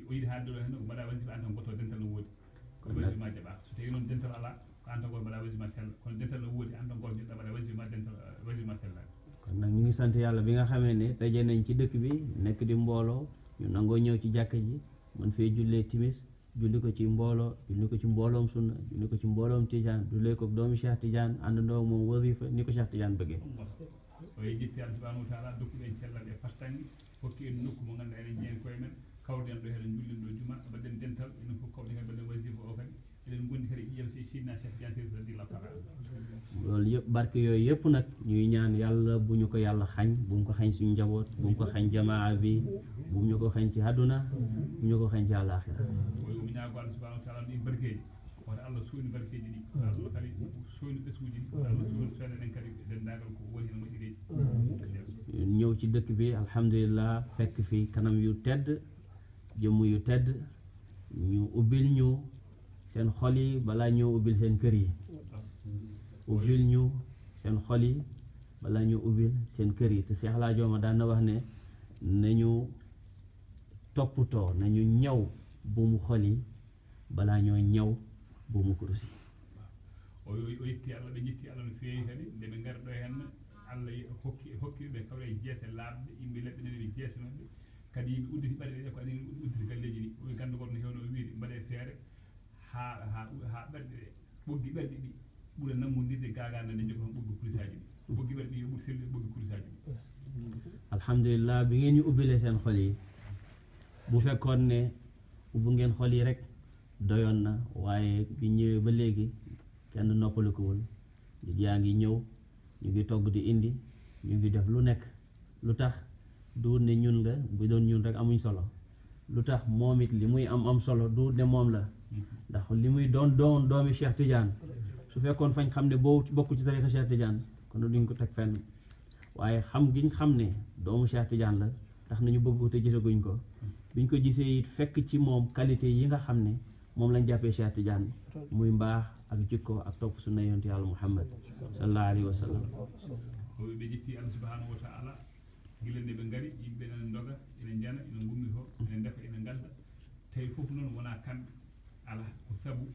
o yiɗi haalde ɗo hen ko mbaɗa wasifa an tan goto dental no woodi ko wasima jaɓa so tawi noon dental ala ko an tan goto mbaɗa wasima sella kono dental no woodi an tan goto jiɗɗa mbaɗa wasima dental wasima sellade kon nag ñu ngi sant yàlla bi nga xamee ne daje nañ ci dëkk bi nekk di mbooloo ñu nangoo ñëw ci jàkka ji man fee jullee timis julli ko ci mbooloo julli ko ci mbooloom sunna julli ko ci mbooloom Tijaan jullee ko doomu Cheikh Tidiane àndandoo moom wasifa ni ko Cheikh Tidiane bëggee o yejitti Allah subhanahu wa taala dokkuɗen cellal e fartange hokki en nokku mo ganduɗa enen jeeni koye men kawɗen ɗo heɗen jullin ɗo juma mbaɗen dental enen fof kawɗen hen mbaɗen wasifa o kadi eɗen gondi kadi ƴiyam si sidna Cheikh Tidiane Chérif radiyallahu taala loolu yëpp barke yooyu yëpp nag ñuy ñaan yàlla bu ñu ko yàlla xañ bu mu ko xañ suñu njaboot bu mu ko xañ jamaa bi bu ñu ko xañ ci àdduna bu ñu ko xañ ci àllaaxira oy omi ñaago Allah subhanahu wa taala ɗi barkeji wata Allah soyni barkeji ɗi Allah kadi soyni ɓesguji ɗi Allah soyni ɗen kadi dendagal ko woni hen moƴƴireji ñëw ci dëkk bi alhamdulillah fekk fi kanam yu tedd jëmm yu tedd ñu ubbil ñu seen xol yi balaa ñoo ubbil seen kër yi ubbil ñu seen xol yi balaa ñu ubbil seen kër yi te Cheikh Laa Jooma daan na wax ne nañu toppatoo nañu ñaw buumu xol yi balaa ñoo ñaw buumu kurus yi o yetti Allah ɓe ñetti Allah no feewi kadi nde ɓe ngari ɗo henna Allah hokkiɓe kawre jeese laaɓde yimɓe leɓɓinani ɓe jeese maɓɓe kadi yimɓe udditi ɓaɗe ɗe ko ani udditi galleji ɗi o ganda goto no hewno wiide mbaɗe feere ha ɓerɗe ɗe ɓoggi ɓerɗe ɗi ɓuura nammodirde gagande nde jogo ɓoggi kulisaji ɗi ɓoggi ɓerɗe ɗi yo ɓuuri sellude ɓoggi kulisaji ɗi alhamdulillah bi ngeen ñu ubbile seen xol yi bu fekkoon ne ubbu ngeen xol yi rek doyoon na waaye bi ñëwee ba léegi kenn noppalikuwul nit yaa ngi ñëw ñu ngi togg di indi ñu ngi def lu nekk lu tax du ne ñun la bu doon ñun rek amuñ solo lu tax moom it li muy am solo du ne moom la ndax li muy doon doomi Cheikh Tidiane su fekkoon fañ xam ne boo bokk ci tarixa Cheikh Tidiane kon duñ ko teg fenn waaye xam giñ xam ne doomu Cheikh Tidiane la tax nañu bëgg ko te gisaguñ ko biñ ko gisee it fekk ci moom qualité yi nga xam ne moom lañ jàppee Cheikh Tidiane muy mbaax ak jikko ak topp sunna yonent yàlla Muhammad sallallahu alayhi wa sallam ɓe ƴetti Allah subhanahu wa taala gila nde ɓe ngari yimɓe enen doga enen jana enen gummi to enen defa enen ganda tawi fof noon wona kamɓe ala ko saabu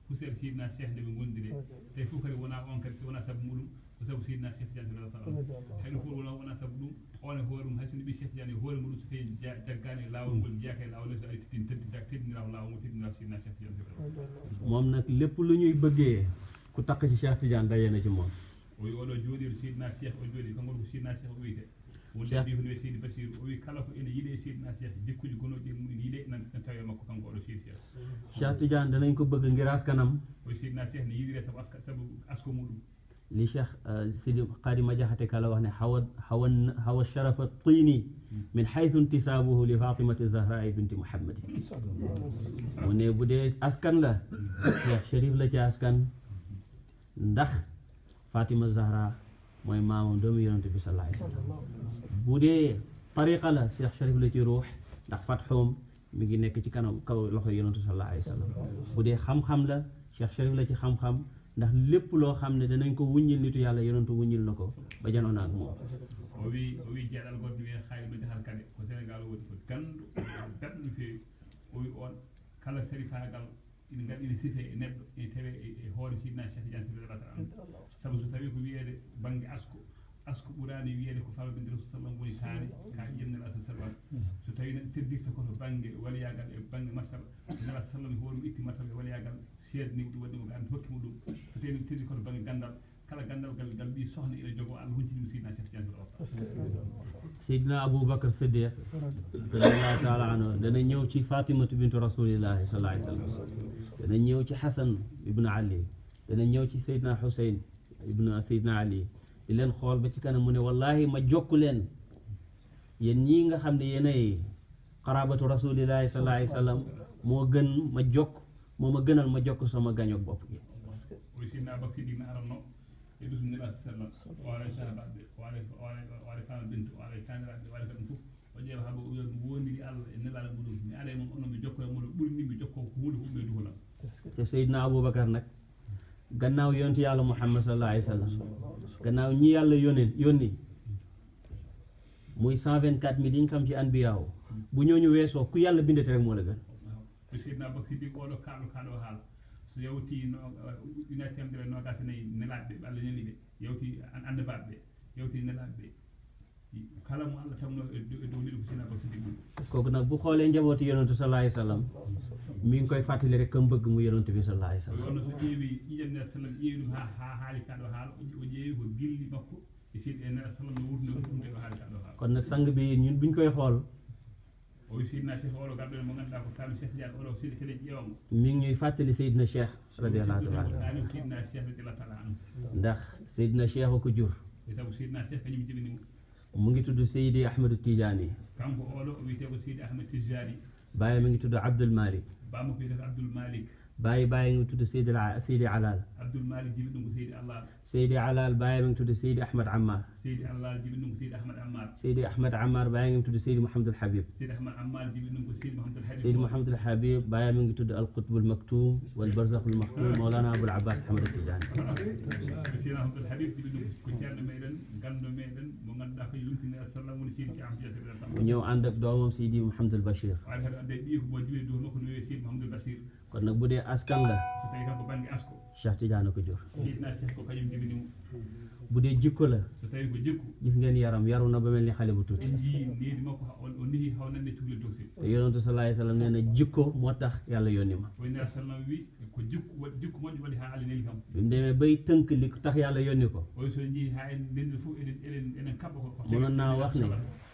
huseɓe sidna Cheikh nde ɓe gondiri tawi fof kadi wona on kadi so wona saabu muɗum ko saabu sidna Cheikh Tidiane hayno fof wona saabu ɗum on e hoore mum hay sono ɓi Cheikh Tidiane e hoore muɗum so tawi jaggani lawol ngol jeyaka e lawol so ari teddiniraw lawol ngol teddiniraw sidna Cheikh Tidiane moom nag lépp lu ñuy bëggee ku takk ci Cheikh Tidiane daje na ci moom o wi oɗo jooɗiɗo sidna Cheikh o jooɗi kanko ko sidna Cheikh o wiyete wonde mbi ko no Seydi Bassirou o wi kala ko ene yiiɗe sidna Cheikh jikkuji gonoɗi e muɗum yiiɗe nan tawi makko kanko oɗo Seydi Cheikh Tidiane danañ ko bëgg ngir askanam o sidna Cheikh ne yiiɗire sabu asko muɗum li Cheikh Sidi Qadima Jaxate Kala wax ne hawa sharafa tini min haythu intisaabuhu li Fatimati Zahra binti Muhammad mu ne bu dee askan la Cheikh Chérif la ci askan ndax Fatima Zahra mooy maamam doomu yonent bi sallallahu alayhi wa sallam bu dee tariqa la Cheikh Chérif la ci ruux ndax fatxoom mi ngi nekk ci kanam kaw loxo yonent sallallahu alayhi wa sallam bu dee xam-xam la Cheikh Chérif la ci xam-xam ndax lépp loo xam ne danañ ko wuññil nitu yàlla yonentu wuññil na ko ba janoon ak moom o wi jeeɗal goɗɗo wiye hayri jahal kade ko Sénégal woni ko gandu daɗɗo no feewi o wi on kala sarifagal ina gaɗa ina sife e neɗɗo ina tawe e hoore sidna Cheikh Tidiane sabu so tawi ko wiyede banggue asko ɓurani wiyede ko Fama binte Rasul sallam woni taani ka ƴennel asa sallam so tawi neɗɗo teddirta koto banggue waliyagal e banggue martaba nela sallam hoore mum itti martaba e waliyagal seednimo ɗum waɗimo ko andi hokkimo ɗum so tawi no teddi koto banggue gandal kala gandal gal ɓi sohna ina jogo Allah huncinimo sidna Cheikh Tidiane Seydina Aboubacar Siddiq radiyallahu taala anhu dana ñëw ci Fatimatu bintu rasulillahi sallallahu alayhi wa sallam dana ñëw ci Hasan ibnu Ali dana ñëw ci Seydina Husayn ibnu Seydina Ali di leen xool ba ci kanam mu ne wallahi ma jokku leen yéen ñii nga xam ne yéenay qarabatu rasulillahi sallallahu alayhi wa sallam moo gën ma jokk moo ma gënal ma jokk sama gañoog bopp gi e ɗum nela sallam waala sahabaɓe waala Fama bintu waala taniraɓe waala kam fof o ƴeewa haaba wondiri Allah e nelaɗo muɗum mi ala e moom onon mi jokko e moɗon ɓurni mi jokko ko hunde fof ɓe duholam te Seydina Aboubacar nag gannaaw yonti yàlla Muhammad sallallahu alayhi wa sallam gannaaw ñi yàlla yónni muy 124 000 yi ñu xam ci anbiyaaw bu ñooñu weesoo ku yàlla bindate rek moo la gën Seydina Abubakar Siddiq oɗo kaɗo haala so yawti ujunere temedere nogas e nayyi nelaɓe ɓe Allah neli ɓe yawti andabaɓe ɓe yawti nelaɓe ɓe kala mo Allah tamno e dow liɗo ko Seydina Abubakar Siddiq ɗum kooku nag bu xoolee njabooti yonentu sallallahu alayhi wa sallam mi ngi koy fàttali rek kam bëgg mu yonentu bi sallallahu alayhi wa sallam wonno so ƴeewi ƴiƴamnere sallam ƴeewi ɗum ha haali kaɗo haala o ƴeewi ko gilli makko e seydi e nera sallam no wurno ɗumde ko haali kaɗo haala kon nag sang bi ñun buñ koy xool o wi Seydina Cheikh oɗo garɗo mo ganduɗa ko tawi Cheikh Tidiane oɗo seeɗe ƴeewamo mi ngi ñuy fàttali Seydina Cheikh radiyallahu taala ani Seydina Cheikh radiyallahu taala anhu ndax Seydina Cheikh ko jur e sabu Seydina Cheikh kañum jibinimo mu ngi tudd Seydi Ahmadu Tidiane kanko oɗo o wiyete ko Seydi Ahmed Tijani baay mi ngi tudd Abdul Malik bamo ko wiyete Abdoul Malik baay ngi tudd Seydi Alal Abdoul Malik jibi ɗum ko Seydi Allah Seydi Alal baay mi ngi tudd Seydi Ahmad Ammar Seydi Allah jibi ɗum ko Seydi Ahmad Ammar Seydi Ahmad Ammar baay ngi tudd Seydi Mouhamadul Habib Seydi Ahmad Ammar jibi ɗum ko Seydi Mouhamadul Habib Seydi Mouhamadul Habib baay mi ngi tudd Al Qutbul Maktum wal Barzakhul Maktum Mawlana Abul Abbas Ahmad Tidiane Seydi Mouhamadul Habib jibi ɗum ko ceerno meɗen gando meɗen mo ganduɗa ko lumtini sallam woni Seydi Cheikh Ahmed Tidiane mu ñëw ànd ak doomam Seydi Mouhamadul Bachir waɗi heɗo ande ɓiyi ko mo jibi dow makko no wiye Seydi Mouhamadul Bachir kon nag bu dee askan la so tawi tan ko banggue asko Cheikh Tidiane ko jur Seydina Cheikh ko kañum jibinimo bu dee jikko la so tawi ko jikku gis ngeen yaru na ba mel ni xale bu tuuti en jii needi makko o nehi hawnande cuhlel dosi te yonentu sallallahu alayhi wa sallam nee na jikko moo tax yàlla yónni ma o nera sallam wi ko jikku moƴƴo waɗi ha Allah neli kam bi mu demee bay tënk li tax yàlla yónni ko oy so jii ha en ndendir fof eɗen kaɓɓa ko mënoon naa wax ne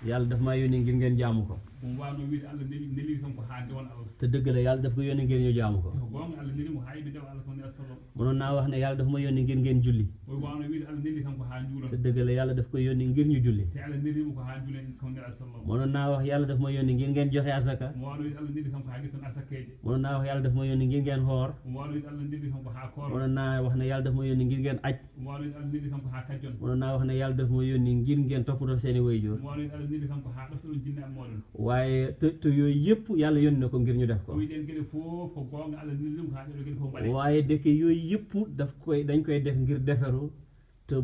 yàlla daf maa yónni ngir ngeen jaamu ko ɗum wawno wiide Allah neli kam ko ha dewon Allah te dëgg la yàlla daf ko yónni ngir ñu jaamu ko ko gonga Allah nelimo ha yiɓe dewa Allah ko nera sallam mënoon naa wax ne yàlla daf ma yónni ngir ngeen julli oy wawno wiide Allah neli kam ko ha juulon te dëgg la yàlla daf ko yónni ngir ñu julli te Allah nelimo ko ha juulen ko nera sallam mënoon naa wax yàlla daf ma yónni ngir ngeen joxe asaka mo wawno wiide Allah neli kam ko ha gitton asakkeje mënoon naa wax yàlla daf ma yónni ngir ngeen xoor mo wawno wiide Allah neli kam ko ha kooro mënoon naa wax ne yàlla daf ma yónni ngir ngeen aj mo wawno wiide Allah neli kam ko ha kajjon mënoon naa wax ne yàlla daf ma yónni ngir ngeen toppatoo seeni waajur mo wawno wiide Allah neli kam ko ha ɗoftoɗon jinne am moɗon waaye te yooyu yëpp yàlla yónni na ko ngir ñu def ko o wiɗen gueɗe fof ko gonga Allah neli ɗum ko ha ɗeɗo gueɗe fof mbaɗe waaye dëkk yooyu yëpp dañ koy def ngir deferu te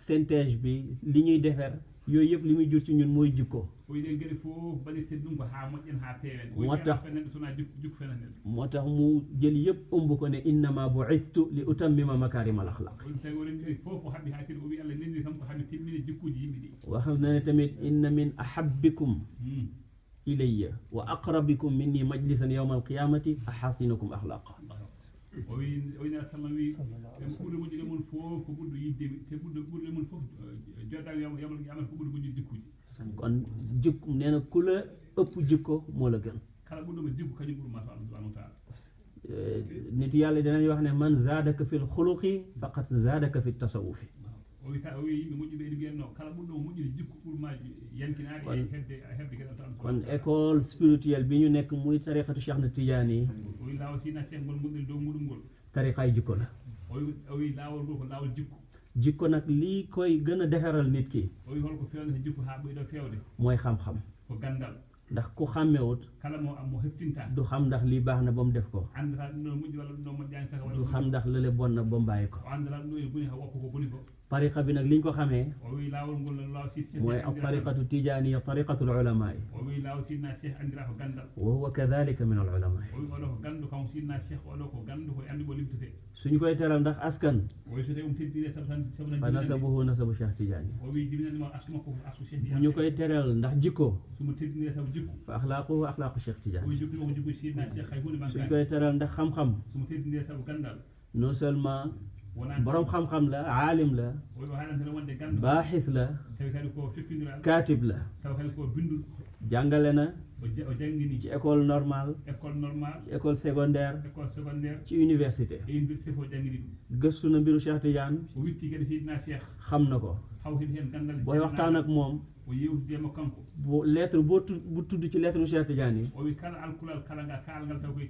synthèse bi li ñuy defer yooyu yëpp li muy jur ci ñun mooy jikko o wiɗen gueɗe fof mbaɗirten ɗum ko ha moƴƴen ha peewen moo tax fenande sona jikku fenande moo tax mu jël yëpp ëmb ko ne innama bu'ithtu li utammima makarima al axlaq o tawi oɗen mbiɗi fof ko haɓɓi ha kadi o wi Allah neli kam ko haɓe timmine jikkuji yimɓe ɗi wax na ne tamit inna min ahabbikum ilayya wa aqrabikum minni majlisan yawma alqiyamati ahasinukum axlaqa o wi nela sallam wi ɓurɗo moƴƴude mon fof ko ɓurɗo yiddemi te ɓurɗo mon fof joddal yamal ko ɓurɗo moƴƴude jikkuji kon jikko nee na ku la ëpp jikko moo la gën kala ɓurɗoma jikku kañum ɓurma to Allah subhanahu wa taala nit yàlla dinañ wax ne man zaadaka fi lxuluqi faqad zaadaka fi tasawufi o wi yimɓe moƴƴuɓe ene mbiyanno kala ɓurɗo moƴƴude jikku ɓurma yankinade e hebde gueɗal to Allah kon école spirituelle bi ñu nekk muy tariqatu Cheikh na Tidiane yi o wi lawol sina cheikh ngol gonɗen dow muɗum ngol tariqaay jikko la o wi lawol ngol ko lawol jikku jikko nag lii koy gën a defaral nit ki o wi holko fewnata jikku ha ɓeyɗo fewde mooy xam-xam ko gandal ndax ku xàmmewut kala mo heftinta du xam ndax lii baax na ba mu def ko andata ɗum ɗo moƴƴi walla ɗum ɗo moƴƴani saka du xam ndax lële bon na ba mu bàyyi ko o andata ɗum ɗo ene boni ha woppa ko boni ko tariqa bi nag liñ ko xamee o wi lawol ngol law si mooy ak tariqatu tijaaniya tariqatul ulama yi o wi law sidna cheikh andira ko gandal wa huwa kadalika min al ulama o wi oɗo ko gandu kam sidna cheikh oɗo ko gandu koye andi ɓo limtete suñu koy teral ndax askan o wi so tawi teddire sabu fa nasabuhu nasabu Cheikh Tidiane o wi jibinanima asku makko ko asku cheikh bu ñu koy teral ndax jikko somo teddinire sabu jikku fa axlaaquhu axlaaqu Cheikh o Tidiane wi jikku ko jikku sidna cheikh hay hunde suñu mankani koy teral ndax xam-xam somo teddinire sabu gandal non seulement wona borom xam-xam la aalim la o wi o haalantene wonde gandu baaxis la tawi kadi ko fekkodiral kaatib la taw kadi ko bindul jàngale na o jangguini ci école normale école normale ci école secondaire école secondaire ci université e université fof jangguini ɗum gëstu na mbiru Cheikh Tidiane o witti kadi seydina cheikh xam na ko haw heɓi hen gandal booy waxtaan ak moom o yewtidema kanko bu lettre bu tudd ci lettre Cheikh Tidiane yi o wi kala alkulal kala nga kalgal taw koye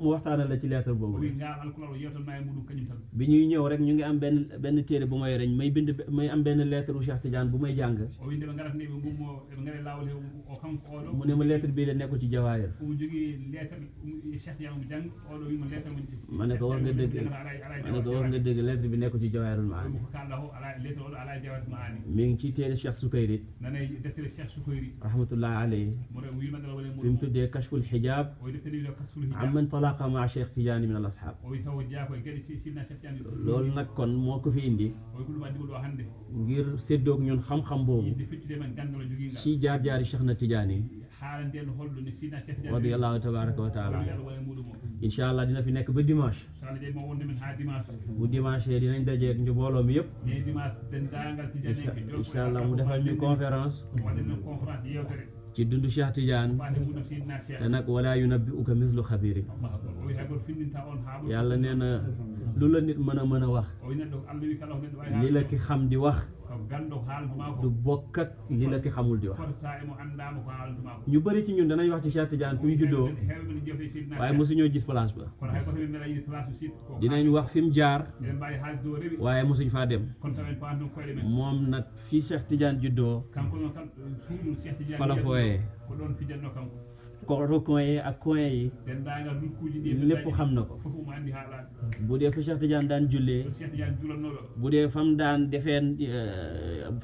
mu waxtaanal la ci lettre o boobu wi ngal alkulal o yewtanma e muɗum kañum tan bi ñuy ñëw rek ñu ngi am benn téere bu may reñ may am benn lettre Cheikh Tidiane bu may jàng o wi ndeɓe garat ni ɓe gummo eɓe gaare lawol he o kanko oɗo mu ne ma lettre bii de nekkul ci jawaayir omo jogui lettre cheikh tidiane omo jang oɗo wima lettre mo ma ne ko wax nga dëgg lettre bi nekkul ci jawaayirul maani ko kalɗa o ala lettre oɗo ala jawat ma ani mi ngi ci téere Cheikh Sukayri it nanay deftere Cheikh Soukoyri rahmatullahi alayhi mo re wi magal wala mo bi mu tuddee kashful xijaab o deftere wi kasul hijab amman talaqa ma Cheikh Tidiane min al ashab o wi taw jaa ko gadi sidna Cheikh Tidiane loolu nag kon moo ko fi indi o ko dum addi hande ngir séddoog ñun xam-xam boobu yidde feccude men gandalo jogi ngal ci jaar-jaari Cheikh na Tidiane haalande en holdo ni sidna Cheikh Tidiane radiyallahu tabaraka wa taala yalla wala mudum incha allah dina fi nekk ba dimanche sala de mo wonde men ha dimanche bu dimanche dinañ dajeeg ñu mbooloo mi yëpp e dimanche den dangal Tidiane ke incha allah mu defal ñu conférence wonde men conférence yewtere ci dundu Cheikh Tidiane wande mudum sidna Cheikh te nag wala yunabbi'uka mislu xabiri o wi hagol findinta on ha yàlla nee na lu la nit mën a wax o wi neddo Allah wi kala neddo way li la ki xam di wax ko gando haalantuma ko du bokk ak li la ki xamul di wax fota e mo andama ko haalantuma ko ñu bëri ci ñun danañ wax ci Cheikh Tidiane fi mu juddoo hewbe ni jewte sidna waaye mosuñoo gis place ba kono hay ko tan mela yi place sit ko dinañ wax fi mu jaar en mbawi haalde do rewi waaye mosuñ faa dem kon tamen ko andum koyde men moom nag fii Cheikh Tidiane juddoo kanko non kam suudu Cheikh Tidiane fala fooyee ko don fijanno kanko ko rokon yi ak coin yi dendagal rukkuji ɗi lépp xam na ko fof mo andi haalade bu dee fi Cheikh Tidiane daan jullee Cheikh Tidiane julannoɗo bu dee fam daan defeen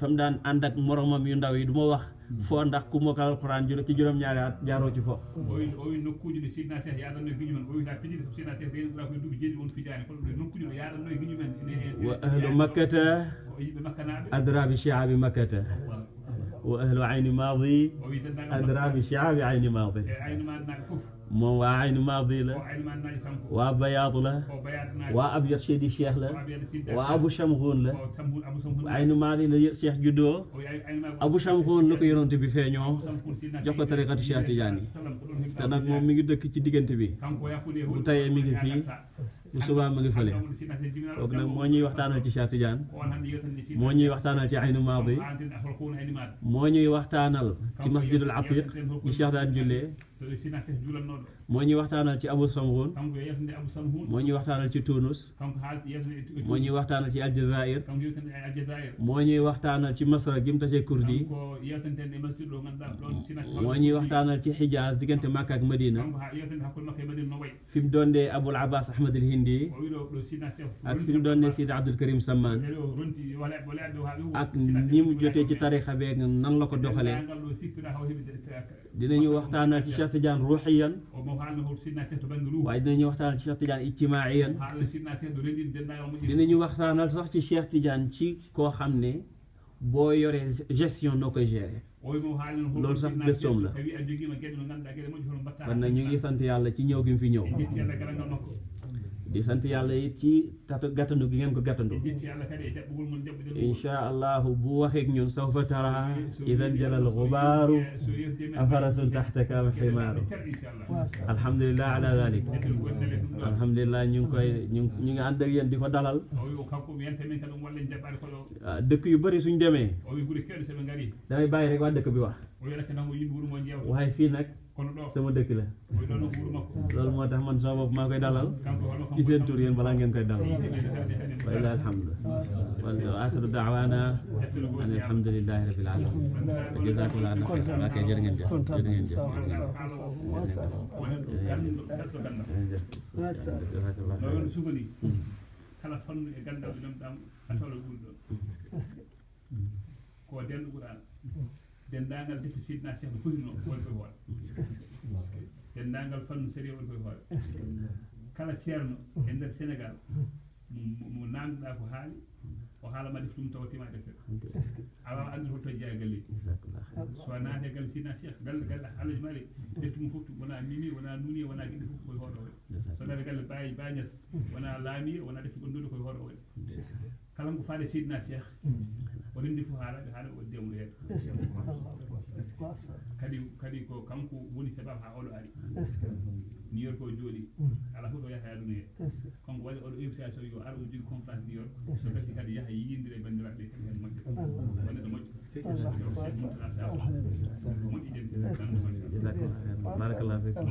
fam daan ànd ak moromam yu ndaw yi du ma wax foo ndax ku mokkal alquran ci juróom-ñaari at jaaroo ci fo o wi nokkuji ɗi sidna Cheikh yaɗanno e guiñu men o wi ta fijide so sidna Cheikh renuɗa koye duuɓi jeeɗiɗi won fijani kono ɗo nokkuji ɗo yaɗanno e guiñu men wa ahlu makkata o yimɓe makkanaɓe adra bi shi'abi makkata wa ahlu ayni maadi o wi dendagal adra bi shi'abi ayni maadi e ayno maɗnaɓe fof moom waa ayni maadi la o ayno maɗnaji kanko waa bayaad la o bayatnaji waa abyad Seydi Cheikh la o abiyade sidda waa abu Shamghun la o samhun abou samhun ayni maadi la Cheikh juddoo o wi ayno maɗ abu Shamghun la ko yonent bi feeñoo samhun sidna jox ko tariqatu Cheikh Tidiane yi sallam ko ɗon te nag moom mi ngi dëkk ci diggante bi kanko yakkude bu tayee mi ngi fii bu subaa mi ngi fële kooku nag moo ñuy waxtaanal ci Cheikh Tidiane on hande yewtande sidna moo ñuy waxtaanal ci aynu maadi anten afol ko woni ayni maɗ moo ñuy waxtaanal ci masjidul atiq ci Cheikh daan jullee to sidna Cheikh julannoɗo moo ñuy waxtaanal ci abu Samghun kanko yewtande abou samhun moo ñuy waxtaanal ci Tunus kanko haalti yewtande moo ñuy waxtaanal ci Aljazair kanko yewtande e Aljazair moo ñuy waxtaanal ci Masra gim tase kurdi kanko yewtanten e masjid ɗo ganduɗa ɗon sidna moo ñuy waxtaanal ci Hijaz diggante Makka ak Madina kanko ha yewtande hakkude makko e Madina no way fi mu doon dee Abul Abbas Ahmad al Hindi o wi ɗo sidna Cheikh ak fi mu doon dee Sidi Abdul Karim Samman ɗo ronti wala ɗo ha ɗum ak ni mu jotee ci tarixa beeg nan la ko doxalee ngal ɗo sikkira haw heɓide dinañu waxtaanal ci Cheikh Tidiane ruuxiyan o mo haalno hol sidna Cheikh to banggue ruuh waaye dinañu waxtaanal ci Cheikh Tidiane ijtimaiyan haalno sidna Cheikh ɗo rendinde dendagal moƴƴi dinañu waxtaanal sax ci Cheikh Tidiane ci koo xam ne boo yoree gestion noo koy gérer o wi mo haalno hol loolu sax gëstoom la tawi a joguima gueɗe no ganduɗa gueɗe moƴƴi hono mbatta kon nag ñu ngi sant yàlla ci ñëw gi mu fi ñëw jetti Allah galangal makko di sant yàlla it ci gàttandu gi ngeen ko gàttandu jetti Allah kadi e jaɓɓugol mon jaɓɓuɗen insha allahu bu waxeek ñun sawfa tara idan jalal gubaaru afarasun taxtaka am ximaaru inchallah alhamdulillah ala dalik jetten gondele ɗum ɗo alhamdulillah ñu ngi koy ñu ngi ànd ak yéen di ko dalal o wi o kanko wiyante men kadi wallen jaɓɓade ko ɗo dëkk yu bëri suñ demee o wi guure kewɗe soɓe gaari damay bàyyi rek waa dëkk bi wax o wi raccanango yimɓe wuuro mo jewta waaye fii nag kono ɗo sama dëkk la o wi ɗo no ko wuuro makko loolu moo tax man sama bopp maa koy dalal kanko holno ci seen tur yéen balaa ngeen koy dalal walilah alhamdu wa axiru daawaana an alhamdulillahi rabbil alamin wa jazakumullah khairan waa kay jërë ngeen jëf jërë ngeen jëf no won sugani kala fannu e gandal ɗum ɗam atawla ɓuuri ɗon ko denɗo ɓuural dendagal defte sidna Cheikh no foti no woni koye hoore dendagal fannu série woni koye hoore kala ceerno e nder Sénégal mo nanduɗa ko haali o haalama defte ɗum tawatima deftere a wawa andude holto jeeya galleji so a naate galle sidna Cheikh galle Alaji Malick defte mum fof wona mimi wona nuni wona gueɗe fof koye hoore o so naate galle Baye Niass wona laami wona defte gonɗuɗe koye hoore o kala ko faade sidna Cheikh o rendi fof haalaɓe haala o dewmo heeɗo kadi ko kanko woni sabab ha oɗo ari New York o jooɗi ala fof ɗo yaha aduna he kanko waɗi oɗo invitation yo ar o jogi conférence New York so gasi kadi yaha yiyindire bandiraɓe kadi hen moƴƴo wonde moƴƴo moƴƴi jen barakallahu fikum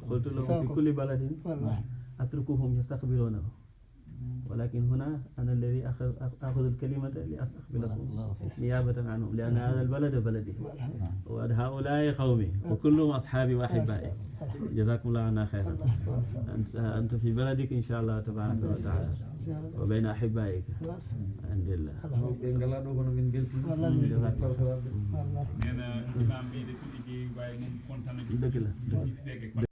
qultu lahum fi kulli baladin atrukuhum yastaqbilunahu ولكن هنا أنا الذي أخذ الكلمة لأستقبلكم نيابة عنهم لأن هذا البلد بلدي وهؤلاء قومي وكلهم أصحابي وأحبائي jazakumullahu anna khairan anta fi baladik inshallah tabaraka wa taala wa bayna ahibbaika alhamdulillah ngala do kono min belti neena imam bi de ko liggéey waaye moom kontaan na dëgg la